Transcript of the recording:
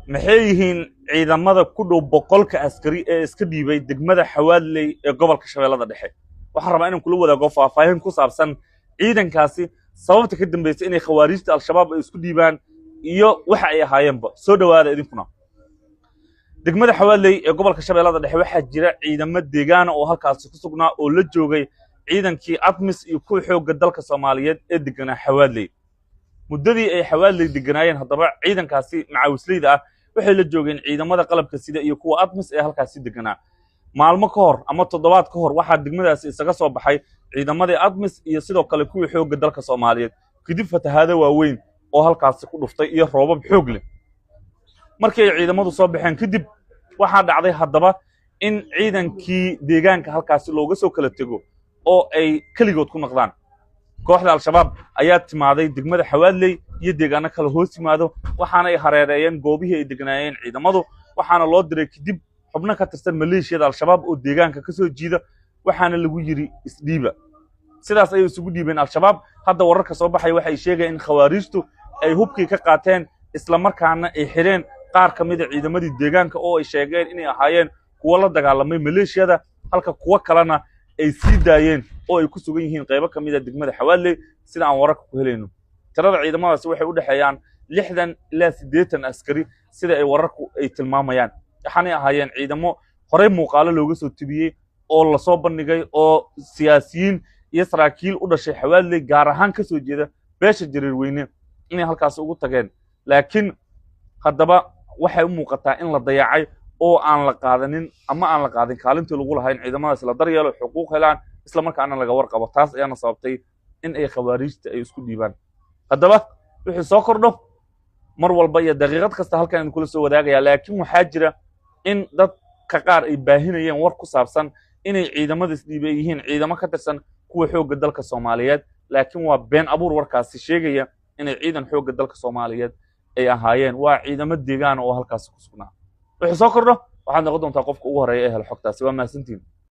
maxay yihiin ciidamada ku dhow boqolka askari ee iska dhiibay degmada Xawaadley ee gobolka Shabeellada Dhexe waxaan rabaa inaan kula wadaago faahfaahin ku saabsan ciidankaasi sababta ka dambeysay inay khawaarijta al-shabaab ay isku dhiibaan iyo waxa ay ahaayeenba soo dhawaada idinkuna degmada Xawaadley ee gobolka Shabeellada Dhexe waxaa jira ciidamo deegaan oo halkaas ku sugnaa oo la joogay ciidankii ATMIS iyo kuwa xoogga dalka Soomaaliyeed ee deganaa Xawaadley muddadii ay Xawaadley deganaayeen haddaba ciidankaasi macawisleyda ah waxay la joogeen ciidamada qalabka sida iyo kuwa ATMIS ee halkaas deganaa maalmo ka hor ama toddobaad ka hor waxaa degmadaasi isaga soo baxay ciidamadii ATMIS iyo sidoo kale kuwa xoogga dalka Soomaaliyeed kadib fatahaado waaweyn oo halkaas ku dhuftay iyo roobab xoog leh markii ay ciidamadu soo baxeen kadib waxaa dhacday haddaba in ciidankii deegaanka halkaas looga soo kala tago oo ay kaligood ku noqdaan kooxda al-shabaab ayaa timaaday degmada Xawaadley iyo deegaano kale hoos yimaado waxaana ay hareereeyeen goobihii ay degnaayeen ciidamadu waxaana loo diray kadib xubno ka tirsan maleeshiyada al-shabaab oo deegaanka ka soo jiida waxaana lagu yiri isdhiiba sidaas ay isugu dhiibeen al-shabaab hadda wararka soo baxay waxay sheegayaan in khawaarijtu ay hubkii ka qaateen isla markaana ay xireen qaar ka mid ah ciidamadii deegaanka oo ay sheegeen inay ahaayeen kuwa la dagaalamay maleeshiyada halka kuwa kalena ay sii daayeen oo ay ku sugan yihiin qaybo ka mid ah degmada Xawaadley sida aan wararka ku helayno tirada ciidamadaasi waxay u dhaxeeyaan 60 ilaa 80 askari sida ay wararku ay tilmaamayaan waxaanay ahaayeen ciidamo horey muuqaalo looga soo tibiyay oo la soo bandhigay oo siyaasiyiin iyo saraakiil u dhashay Xawaadley gaar ahaan ka soo jeeda beesha jareer weyne inay halkaas ugu tageen laakiin haddaba waxay u muuqataa in la dayacay oo aan la qaadanin ama aan la qaadin kaalintii lagu lahayn ciidamadaas la daryeelo xuquuq helaan isla markaana laga warqabo taas ayaana sababtay in ay khawaarijta ay isku dhiibaan haddaba wixii soo kordho mar walba iyo daqiiqad kasta halkan aan kula soo wadaagaya laakiin waxaa jira in dadka qaar ay baahinayeen war ku saabsan inay ciidamadaas dhiibay yihiin ciidamo ka tirsan kuwa xoogga dalka Soomaaliyeed laakiin waa been abuur warkaasi sheegaya inay ciidan xoogga dalka Soomaaliyeed ay ahaayeen waa ciidamo deegaan oo halkaas ku sugnaa wixii soo kordho waxaad noqon doontaa qofka ugu horeeya ee hel xogtaasi waa maasantiin